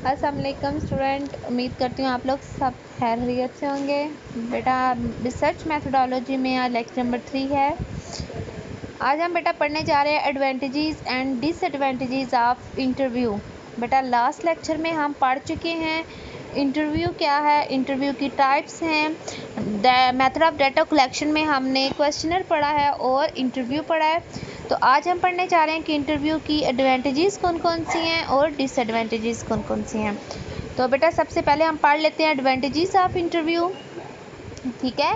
अस्सलाम वालेकुम स्टूडेंट, उम्मीद करती हूँ आप लोग सब खैरियत से होंगे। बेटा रिसर्च मेथोडोलॉजी में आज लेक्चर नंबर 3 है। आज हम बेटा पढ़ने जा रहे हैं advantages and disadvantages of interview. बेटा लास्ट लेक्चर में हम पढ़ चुके हैं इंटरव्यू क्या है, इंटरव्यू की टाइप्स हैं, मेथड ऑफ डाटा कलेक्शन में हमने क्वेश्चनर पढ़ा है और इंटरव्यू पढ़ा है। तो आज हम पढ़ने जा रहे हैं कि इंटरव्यू की एडवांटेजेस कौन कौन सी हैं और डिसएडवांटेजेस कौन कौन सी हैं। तो बेटा सबसे पहले हम पढ़ लेते हैं एडवांटेजेस ऑफ इंटरव्यू। ठीक है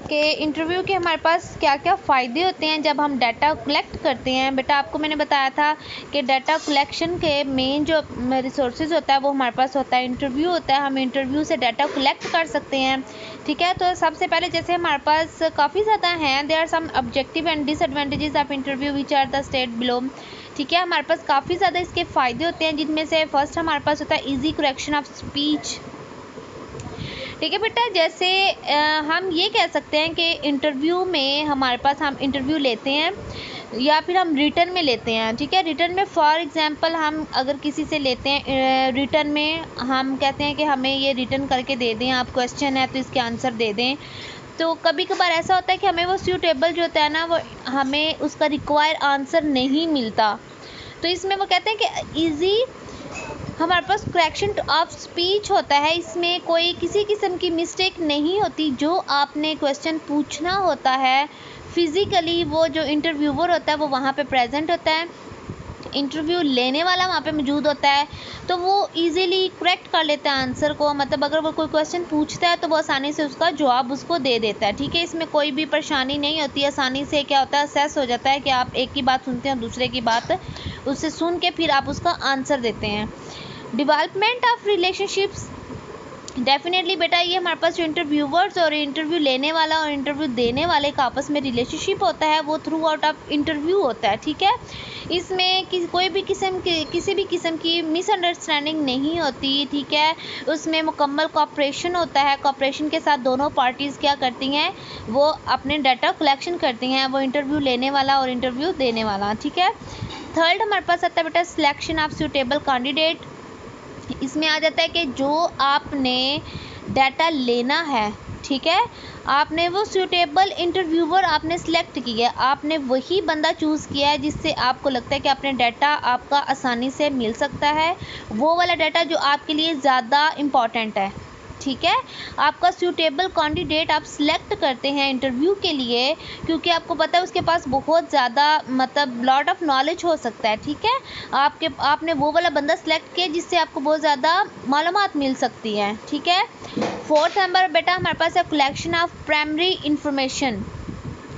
कि इंटरव्यू के हमारे पास क्या क्या फ़ायदे होते हैं जब हम डाटा कलेक्ट करते हैं। बेटा आपको मैंने बताया था कि डाटा कलेक्शन के मेन जो रिसोर्सेज होता है वो हमारे पास होता है इंटरव्यू होता है। हम इंटरव्यू से डाटा कलेक्ट कर सकते हैं। ठीक है, तो सबसे पहले जैसे हमारे पास काफ़ी ज़्यादा हैं, there are some objective and disadvantages of interview which are the state below. ठीक है, हमारे पास काफ़ी ज़्यादा इसके फ़ायदे होते हैं जिनमें से फर्स्ट हमारे पास होता है ईजी करेक्शन ऑफ स्पीच। ठीक है बेटा, जैसे हम ये कह सकते हैं कि इंटरव्यू में हमारे पास हम इंटरव्यू लेते हैं या फिर हम रिटर्न में लेते हैं। ठीक है, रिटर्न में फॉर एग्जांपल हम अगर किसी से लेते हैं रिटर्न में, हम कहते हैं कि हमें ये रिटर्न करके दे दें, आप क्वेश्चन है तो इसके आंसर दे दें। तो कभी कभार ऐसा होता है कि हमें वो सूटेबल जो होता है ना, वो हमें उसका रिक्वायर आंसर नहीं मिलता। तो इसमें वो कहते हैं कि ईजी हमारे पास करेक्शन ऑफ स्पीच होता है। इसमें कोई किसी किस्म की मिस्टेक नहीं होती। जो आपने क्वेश्चन पूछना होता है फिज़िकली वो जो इंटरव्यूअर होता है वो वहाँ पे प्रेजेंट होता है, इंटरव्यू लेने वाला वहाँ पे मौजूद होता है, तो वो इजीली करेक्ट कर लेता है आंसर को। मतलब अगर वो कोई क्वेश्चन पूछता है तो वो आसानी से उसका जवाब उसको दे देता है। ठीक है, इसमें कोई भी परेशानी नहीं होती। आसानी से क्या होता है, असेस हो जाता है कि आप एक की बात सुनते हैं दूसरे की बात उससे सुन के फिर आप उसका आंसर देते हैं। डेवलपमेंट ऑफ रिलेशनशिप्स, डेफिनेटली बेटा ये हमारे पास जो इंटरव्यूवर्स और इंटरव्यू लेने वाला और इंटरव्यू देने वाले का आपस में रिलेशनशिप होता है वो थ्रू आउट ऑफ इंटरव्यू होता है। ठीक है, इसमें कोई भी किसी भी किस्म की मिसअंडरस्टैंडिंग नहीं होती। ठीक है, उसमें मुकम्मल कोऑपरेशन होता है। कोऑपरेशन के साथ दोनों पार्टीज़ क्या करती हैं, वो अपने डाटा कलेक्शन करती हैं, वो इंटरव्यू लेने वाला और इंटरव्यू देने वाला। ठीक है, थर्ड हमारे पास आता है बेटा सिलेक्शन ऑफ सूटेबल कैंडिडेट। इसमें आ जाता है कि जो आपने डाटा लेना है, ठीक है, आपने वो सूटेबल इंटरव्यूअर आपने सेलेक्ट किया, आपने वही बंदा चूज़ किया है जिससे आपको लगता है कि अपने डाटा आपका आसानी से मिल सकता है, वो वाला डाटा जो आपके लिए ज़्यादा इम्पॉर्टेंट है। ठीक है, आपका सूटेबल कैंडिडेट आप सिलेक्ट करते हैं इंटरव्यू के लिए क्योंकि आपको पता है उसके पास बहुत ज़्यादा मतलब लॉट ऑफ नॉलेज हो सकता है। ठीक है, आपने वो वाला बंदा सिलेक्ट किया जिससे आपको बहुत ज़्यादा मालूमात मिल सकती है। ठीक है, फोर्थ नंबर बेटा हमारे पास है कलेक्शन ऑफ प्राइमरी इंफॉर्मेशन।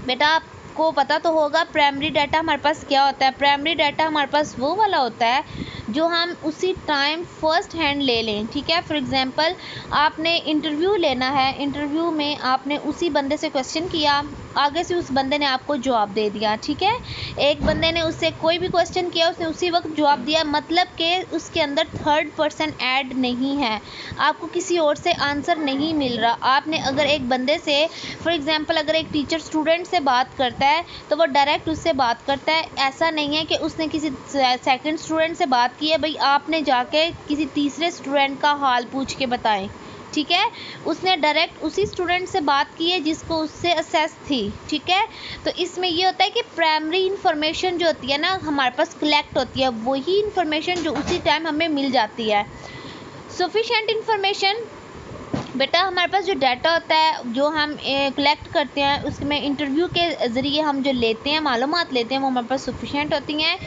बेटा आपको पता तो होगा प्राइमरी डाटा हमारे पास क्या होता है। प्राइमरी डाटा हमारे पास वो वाला होता है जो हम उसी टाइम फर्स्ट हैंड ले लें। ठीक है, फॉर एग्जांपल आपने इंटरव्यू लेना है, इंटरव्यू में आपने उसी बंदे से क्वेश्चन किया, आगे से उस बंदे ने आपको जवाब दे दिया। ठीक है, एक बंदे ने उससे कोई भी क्वेश्चन किया उसने उसी वक्त जवाब दिया, मतलब कि उसके अंदर थर्ड पर्सन ऐड नहीं है, आपको किसी और से आंसर नहीं मिल रहा। आपने अगर एक बंदे से फॉर एग्जांपल अगर एक टीचर स्टूडेंट से बात करता है तो वो डायरेक्ट उससे बात करता है, ऐसा नहीं है कि उसने किसी सेकंड स्टूडेंट से बात की है, भाई आपने जाके किसी तीसरे स्टूडेंट का हाल पूछ के बताएं। ठीक है, उसने डायरेक्ट उसी स्टूडेंट से बात की है जिसको उससे असेस थी। ठीक है, तो इसमें ये होता है कि प्राइमरी इंफॉर्मेशन जो होती है ना हमारे पास कलेक्ट होती है, वही इंफॉर्मेशन जो उसी टाइम हमें मिल जाती है। सफिशिएंट इंफॉर्मेशन, बेटा हमारे पास जो डाटा होता है जो हम कलेक्ट करते हैं उसमें इंटरव्यू के ज़रिए हम जो लेते हैं मालूमात लेते हैं वो हमारे पास सफिशिएंट होती हैं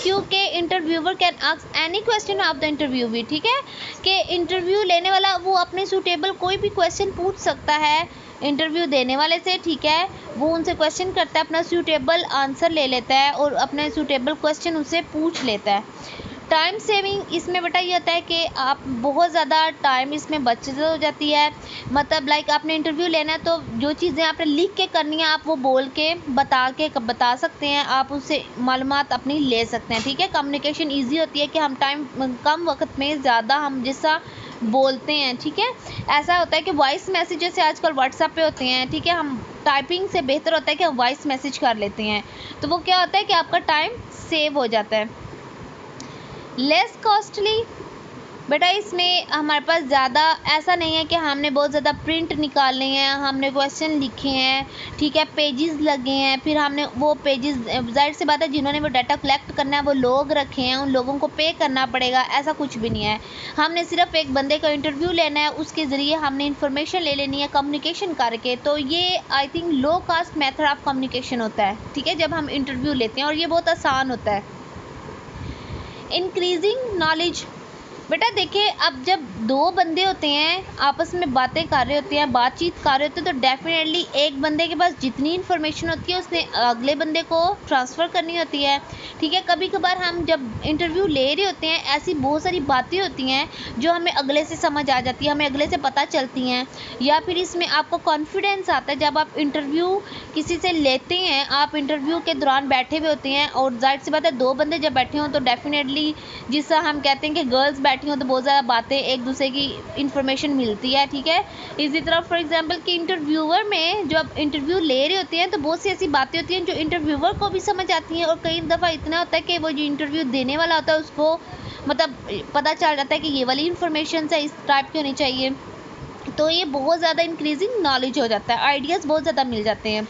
क्योंकि interviewer can ask any question of the interview भी। ठीक है, कि इंटरव्यू लेने वाला वो अपने सूटेबल कोई भी क्वेश्चन पूछ सकता है इंटरव्यू देने वाले से। ठीक है, वो उनसे क्वेश्चन करता है, अपना सूटेबल आंसर ले लेता है और अपने सूटेबल क्वेश्चन उससे पूछ लेता है। टाइम सेविंग, इसमें बेटा ये होता है कि आप बहुत ज़्यादा टाइम इसमें बचत हो जाती है। मतलब लाइक आपने इंटरव्यू लेना है तो जो चीज़ें आपने लिख के करनी है आप वो बोल के बता सकते हैं, आप उससे मालूमात अपनी ले सकते हैं। ठीक है, कम्युनिकेशन ईजी होती है कि हम टाइम कम वक्त में ज़्यादा हम जिसका बोलते हैं। ठीक है, ऐसा होता है कि वॉइस मैसेज जैसे आजकल व्हाट्सएप पे होते हैं, ठीक है, हम टाइपिंग से बेहतर होता है कि हम वॉइस मैसेज कर लेते हैं, तो वो क्या होता है कि आपका टाइम सेव हो जाता है। लेस कॉस्टली, बेटा इसमें हमारे पास ज़्यादा ऐसा नहीं है कि हमने बहुत ज़्यादा प्रिंट निकालने हैं, हमने क्वेश्चन लिखे हैं, ठीक है, पेजेस लगे हैं, फिर हमने वो पेजेस, जाहिर सी बात है जिन्होंने वो डाटा कलेक्ट करना है वो लोग रखे हैं, उन लोगों को पे करना पड़ेगा, ऐसा कुछ भी नहीं है। हमने सिर्फ एक बंदे का इंटरव्यू लेना है, उसके ज़रिए हमने इन्फॉर्मेशन ले लेनी है कम्युनिकेशन करके। तो ये I think low cost method of communication होता है, ठीक है, जब हम इंटरव्यू लेते हैं, और ये बहुत आसान होता है। इंक्रीजिंग नॉलेज, बेटा देखिए अब जब दो बंदे होते हैं आपस में बातें कर रहे होते हैं, बातचीत कर रहे होते हैं, तो डेफिनेटली एक बंदे के पास जितनी इन्फॉर्मेशन होती है उसने अगले बंदे को ट्रांसफ़र करनी होती है, ठीक है। कभी कभार हम जब इंटरव्यू ले रहे होते हैं ऐसी बहुत सारी बातें होती हैं जो हमें अगले से समझ आ जाती है, हमें अगले से पता चलती हैं, या फिर इसमें आपको कॉन्फिडेंस आता है जब आप इंटरव्यू किसी से लेते हैं। आप इंटरव्यू के दौरान बैठे हुए होते हैं और जाहिर सी बात है दो बंदे जब बैठे हों तो डेफिनेटली जिससे हम कहते हैं कि गर्ल्स बैठी हों तो बहुत ज़्यादा बातें एक दूसरे की इन्फॉर्मेशन मिलती है, ठीक है। इसी तरह फॉर एग्जांपल कि इंटरव्यूअर में जो आप इंटरव्यू ले रहे होते हैं तो बहुत सी ऐसी बातें होती हैं जो इंटरव्यूअर को भी समझ आती हैं, और कई दफ़ा इतना होता है कि वो जो इंटरव्यू देने वाला होता है उसको मतलब पता चल जाता है कि ये वाली इन्फॉर्मेशन है इस टाइप की होनी चाहिए। तो ये बहुत ज़्यादा इंक्रीजिंग नॉलेज हो जाता है, आइडियाज़ बहुत ज़्यादा मिल जाते हैं।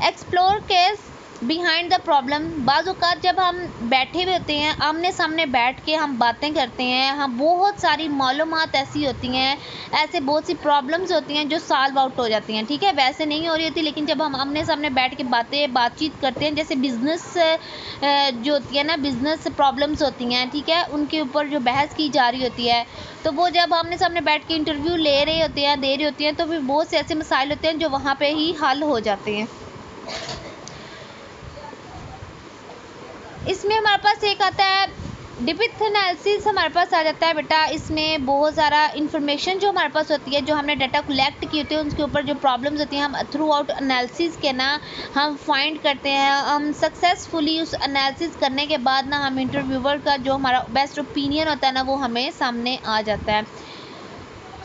Explore case behind the problem, बाज़ औक़ात जब हम बैठे हुए होते हैं आमने सामने बैठ के हम बातें करते हैं, हम बहुत सारी मालूमात ऐसी होती हैं, ऐसे बहुत सी प्रॉब्लम्स होती हैं जो सॉल्व आउट हो जाती हैं, ठीक है, वैसे नहीं हो रही होती, लेकिन जब हम आमने सामने बैठ के बातचीत करते हैं, जैसे बिज़नेस जो होती है ना, बिज़नेस प्रॉब्लम्स होती हैं, ठीक है, उनके ऊपर जो बहस की जा रही होती है, तो वो जब आमने सामने बैठ के इंटरव्यू ले रहे होते हैं, दे रही होती हैं, तो फिर बहुत से ऐसे मसाइल होते हैं जो वहाँ पर ही हल हो जाते हैं। इसमें हमारे पास एक आता है डेप्थ एनालिसिस, हमारे पास आ जाता है बेटा। इसमें बहुत सारा इन्फॉर्मेशन जो हमारे पास होती है, जो हमने डाटा कलेक्ट की होती है, उसके ऊपर जो प्रॉब्लम्स होती हैं हम थ्रू आउट एनालिसिस के ना हम फाइंड करते हैं। हम सक्सेसफुली उस एनालिसिस करने के बाद ना हम इंटरव्यूअर का जो हमारा बेस्ट ओपिनियन होता है ना वो हमें सामने आ जाता है।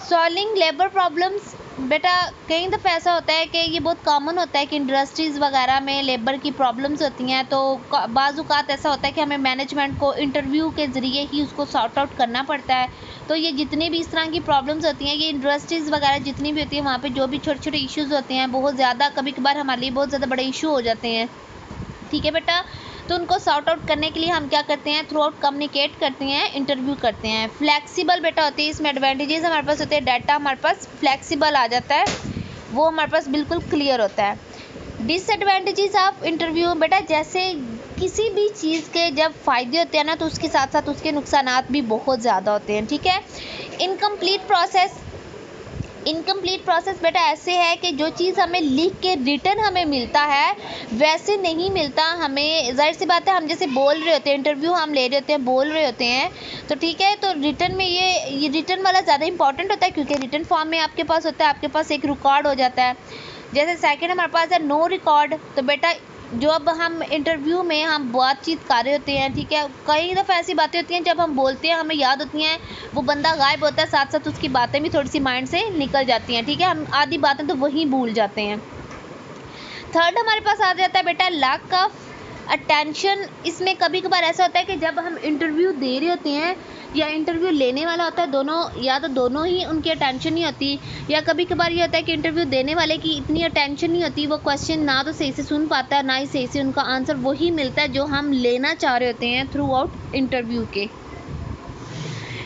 सॉल्विंग लेबर प्रॉब्लम्स, बेटा कई दफ़ा ऐसा होता है कि ये बहुत कॉमन होता है कि इंडस्ट्रीज़ वगैरह में लेबर की प्रॉब्लम्स होती हैं, तो बाज़ औक़ात ऐसा होता है कि हमें मैनेजमेंट को इंटरव्यू के ज़रिए ही उसको सॉर्ट आउट करना पड़ता है। तो ये जितनी भी इस तरह की प्रॉब्लम्स होती हैं, ये इंडस्ट्रीज़ वगैरह जितनी भी होती हैं वहाँ पे जो भी छोटे छोटे इश्यूज़ होते हैं, बहुत ज़्यादा कभी कभार हमारे लिए बहुत ज़्यादा बड़े इशू हो जाते हैं, ठीक है बेटा। तो उनको सॉर्ट आउट करने के लिए हम क्या करते हैं, थ्रू आउट कम्युनिकेट करते हैं, इंटरव्यू करते हैं। फ्लैक्सिबल बेटा होती है, इसमें एडवांटेजेस हमारे पास होते हैं, डाटा हमारे पास फ्लैक्सिबल आ जाता है, वो हमारे पास बिल्कुल क्लियर होता है। डिसएडवांटेजेस ऑफ इंटरव्यू, बेटा जैसे किसी भी चीज़ के जब फ़ायदे होते हैं ना तो उसके साथ साथ उसके नुकसानात भी बहुत ज़्यादा होते हैं, ठीक है। इनकम्प्लीट प्रोसेस बेटा ऐसे है कि जो चीज़ हमें लिख के रिटर्न हमें मिलता है वैसे नहीं मिलता हमें। ज़ाहिर सी बात है हम जैसे बोल रहे होते हैं, इंटरव्यू हम ले रहे होते हैं, बोल रहे होते हैं, तो ठीक है, तो रिटर्न में ये रिटर्न वाला ज़्यादा इंपॉर्टेंट होता है क्योंकि रिटर्न फॉर्म में आपके पास होता है, आपके पास एक रिकॉर्ड हो जाता है। जैसे सेकंड हमारे पास है नो रिकॉर्ड, तो बेटा जो अब हम इंटरव्यू में हम बातचीत कर रहे होते हैं, ठीक है, कई दफ़ा ऐसी बातें होती हैं जब हम बोलते हैं हमें याद होती हैं, वो बंदा गायब होता है, साथ साथ उसकी बातें भी थोड़ी सी माइंड से निकल जाती हैं, ठीक है, हम आधी बातें तो वहीं भूल जाते हैं। थर्ड हमारे पास आ जाता है बेटा लैक ऑफ अटेंशन। इसमें कभी कभार ऐसा होता है कि जब हम इंटरव्यू दे रहे होते हैं या इंटरव्यू लेने वाला होता है, दोनों या तो दोनों ही उनकी अटेंशन नहीं होती, या कभी कभार ये होता है कि इंटरव्यू देने वाले की इतनी अटेंशन नहीं होती, वो क्वेश्चन ना तो सही से सुन पाता है ना ही सही से उनका आंसर वही मिलता है जो हम लेना चाह रहे होते हैं थ्रू आउट इंटरव्यू के।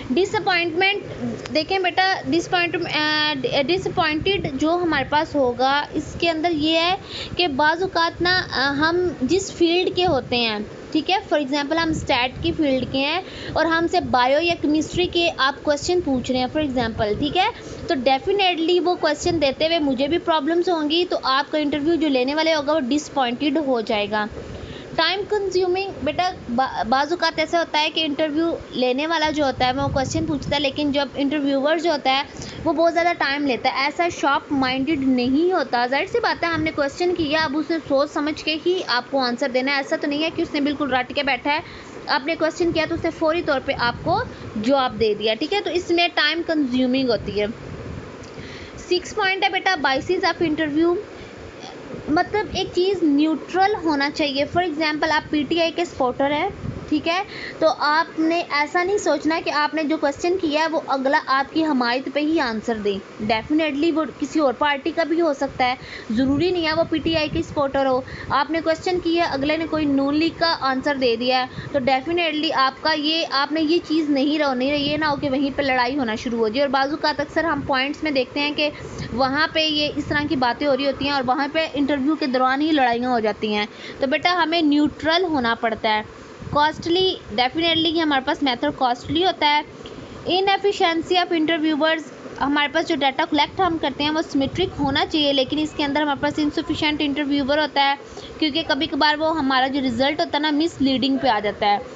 डिसअपॉइंटमेंट, देखें बेटा डिसअपॉइंटेड जो हमारे पास होगा इसके अंदर ये है कि बाज़ औक़ात ना हम जिस फील्ड के होते हैं, ठीक है, फॉर एग्जांपल हम स्टैट की फील्ड के हैं और हमसे बायो या केमिस्ट्री के आप क्वेश्चन पूछ रहे हैं फॉर एग्जांपल, ठीक है, तो डेफिनेटली वो क्वेश्चन देते हुए मुझे भी प्रॉब्लम्स होंगी, तो आपका इंटरव्यू जो लेने वाले होगा वो डिसअपॉइंटेड हो जाएगा। टाइम कंज्यूमिंग, बेटा बाज़ औक़ात ऐसा होता है कि इंटरव्यू लेने वाला जो होता है वो क्वेश्चन पूछता है, लेकिन जब इंटरव्यूअर जो होता है वो बहुत ज़्यादा टाइम लेता है, ऐसा शॉर्प माइंडेड नहीं होता। ज़ाहिर सी बात है हमने क्वेश्चन किया, अब उसने सोच समझ के ही आपको आंसर देना है, ऐसा तो नहीं है कि उसने बिल्कुल रट के बैठा है, आपने क्वेश्चन किया तो उसने फौरी तौर पर आपको जवाब दे दिया, ठीक है, तो इसमें टाइम कंज्यूमिंग होती है। 6 पॉइंट है बेटा बाइसेस ऑफ इंटरव्यू, मतलब एक चीज़ न्यूट्रल होना चाहिए। फॉर एग्जांपल आप पीटीआई के सपोर्टर हैं, ठीक है। तो आपने ऐसा नहीं सोचना कि आपने जो क्वेश्चन किया है वो अगला आपकी हमायत पे ही आंसर दे। डेफिनेटली वो किसी और पार्टी का भी हो सकता है, ज़रूरी नहीं है वो पीटीआई की सपोर्टर हो। आपने क्वेश्चन किया, अगले ने कोई नून लीग का आंसर दे दिया है, तो डेफिनेटली आपका आपने ये चीज़ नहीं रहनी है, ये ना हो कि वहीं पर लड़ाई होना शुरू हो जाए। और बाजू का अक्सर हम पॉइंट्स में देखते हैं कि वहाँ पे ये इस तरह की बातें हो रही होती हैं और वहाँ पे इंटरव्यू के दौरान ही लड़ाइयाँ हो जाती हैं। तो बेटा हमें न्यूट्रल होना पड़ता है। कॉस्टली, डेफिनेटली कि हमारे पास मेथड कॉस्टली होता है। इनएफिशिएंसी ऑफ इंटरव्यूवर्स, हमारे पास जो डाटा कलेक्ट हम करते हैं वो सिमेट्रिक होना चाहिए, लेकिन इसके अंदर हमारे पास इनसफिशिएंट इंटरव्यूवर होता है, क्योंकि कभी कभार वो हमारा जो रिजल्ट होता है ना मिसलीडिंग पे आ जाता है।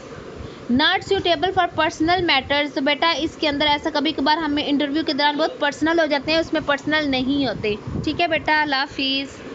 Not suitable for personal matters, तो बेटा इसके अंदर ऐसा कभी कभार हमें इंटरव्यू के दौरान बहुत पर्सनल हो जाते हैं, उसमें पर्सनल नहीं होते। ठीक है बेटा, अल्लाह हाफिज़।